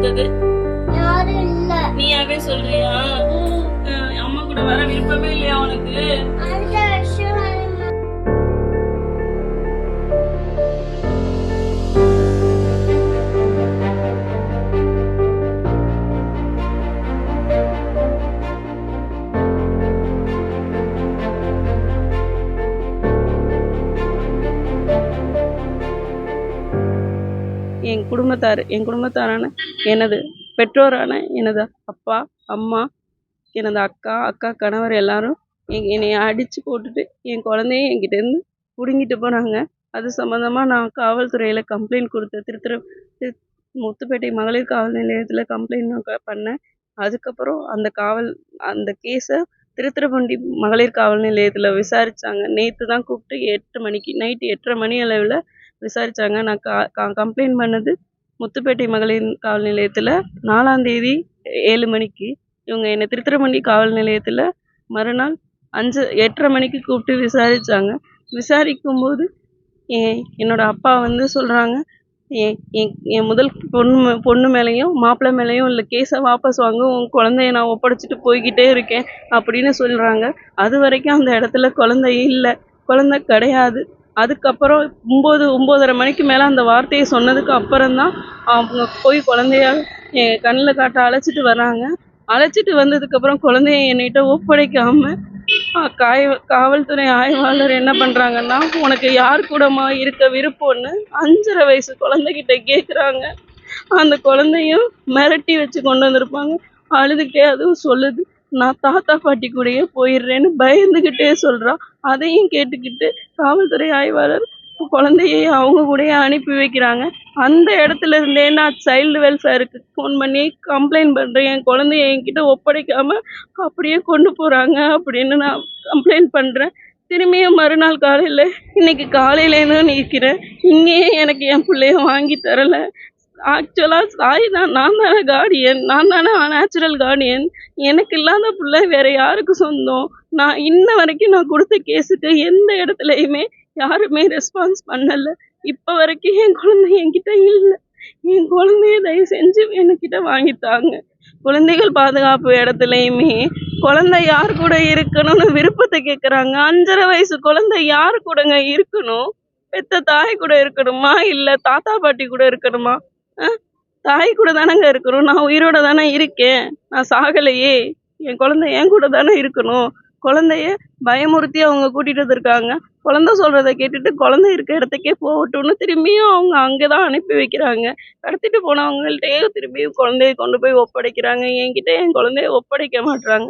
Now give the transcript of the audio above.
இருந்தது? யாரும் இல்ல. நீயாவே சொல்றியா? அம்மா கூட வர விருப்பமே இல்லையா உனக்கு? அடுத்த வருஷம் வரணும். என் குடும்பத்தாரான எனது பெற்றோரான எனது அப்பா, அம்மா, எனது அக்கா கணவர் எல்லாரும் என்னை அடித்து போட்டுட்டு என் குழந்தைய என்கிட்டேருந்து பிடுங்கிட்டு போனாங்க. அது சம்மந்தமாக நான் காவல்துறையில் கம்ப்ளைண்ட் கொடுத்தேன். முத்துப்பேட்டை மகளிர் காவல் நிலையத்தில் கம்ப்ளைண்ட் நான் பண்ணேன். அதுக்கப்புறம் அந்த கேஸை திருத்துறைப்பூண்டி மகளிர் காவல் நிலையத்தில் விசாரித்தாங்க. நேற்று தான் கூப்பிட்டு 8 மணிக்கு நைட்டு 8:30 மணி அளவில் விசாரித்தாங்க. நான் கம்ப்ளைண்ட் பண்ணது முத்துப்பேட்டை மகளிர் காவல் நிலையத்தில் 4ஆம் தேதி 7 மணிக்கு. இவங்க என்னை திருத்துறைப்பூண்டி காவல் நிலையத்தில் மறுநாள் 8:30 மணிக்கு கூப்பிட்டு விசாரித்தாங்க. விசாரிக்கும்போது என்னோட அப்பா சொல்கிறாங்க, என் முதல் பொண்ணு மேலேயும் மாப்பிள்ளை மேலேயும் உள்ள கேஸை வாபஸ் வாங்க, உன் குழந்தைய நான் ஒப்படைச்சிட்டு போய்கிட்டே இருக்கேன் அப்படின்னு சொல்கிறாங்க. அது வரைக்கும் அந்த இடத்துல குழந்தை இல்லை, குழந்தை கிடையாது. அதுக்கப்புறம் 9:30 மணிக்கு மேலே அந்த வார்த்தையை சொன்னதுக்கு அப்புறம்தான் அவங்க போய் குழந்தைய என் கண்ணில் காட்ட அழைச்சிட்டு வராங்க. அழைச்சிட்டு வந்ததுக்கப்புறம் குழந்தைய என்கிட்ட ஒப்படைக்காமல் காவல்துறை ஆய்வாளர் என்ன பண்ணுறாங்கன்னா, உனக்கு யார் கூடமா இருக்க விருப்பம்னு 5.5 வயசு குழந்தைகிட்ட கேட்குறாங்க. அந்த குழந்தையும் மிரட்டி வச்சு கொண்டு வந்திருப்பாங்க. அழுதுகிட்டே அதுவும் சொல்லுது, நான் தாத்தா பாட்டி கூடயே போயிடுறேன்னு பயந்துக்கிட்டே சொல்கிறா. அதையும் கேட்டுக்கிட்டு காவல்துறை ஆய்வாளர் குழந்தையை அவங்க கூடயே அனுப்பி வைக்கிறாங்க. அந்த இடத்துல இருந்தே நான் சைல்டு வெல்ஃபேருக்கு ஃபோன் பண்ணி கம்ப்ளைண்ட் பண்ணுறேன், என் குழந்தைய என்கிட்ட ஒப்படைக்காமல் அப்படியே கொண்டு போகிறாங்க அப்படின்னு நான் கம்ப்ளைண்ட் பண்ணுறேன். திரும்பியும் மறுநாள் காலையில் இன்னைக்கு காலையிலேருந்து நிற்கிறேன். இங்கேயே எனக்கு என் பிள்ளைய வாங்கி தரலை. ஆக்சுவலாக சாய் தான், நான் தானே கார்டியன், நான் தானே நேச்சுரல் கார்டியன். எனக்கு இல்லாத பிள்ளை வேறு யாருக்கு சொந்தம்? நான் இன்ன வரைக்கும் நான் கொடுத்த கேஸுக்கு எந்த இடத்துலையுமே யாருமே ரெஸ்பான்ஸ் பண்ணலை. இப்போ வரைக்கும் என் குழந்தை என்கிட்ட இல்லை. என் குழந்தைய தயவு செஞ்சு என்கிட்ட வாங்கித்தாங்க. குழந்தைகள் பாதுகாப்பு இடத்துலையுமே குழந்தை யார் கூட இருக்கணும்னு விருப்பத்தை கேட்குறாங்க. 5.5 வயசு குழந்தை யார் கூடங்க இருக்கணும்? பெத்த தாய் கூட இருக்கணுமா, இல்லை தாத்தா பாட்டி கூட இருக்கணுமா? தாய் கூட தானேங்க இருக்கணும். நான் உயிரோட தானே இருக்கேன், நான் சாகலையே. என் குழந்தை என் கூட தானே இருக்கணும். குழந்தைய பயமுறுத்தி அவங்க கூட்டிகிட்டு வந்திருக்காங்க. குழந்தை சொல்கிறத கேட்டுட்டு குழந்தை இருக்க இடத்துக்கே போகட்டும்னு திரும்பியும் அவங்க அங்கே தான் அனுப்பி வைக்கிறாங்க. கடத்திட்டு போனவங்கள்ட்டே திரும்பியும் குழந்தைய கொண்டு போய் ஒப்படைக்கிறாங்க. என்கிட்ட என் குழந்தைய ஒப்படைக்க மாட்றாங்க.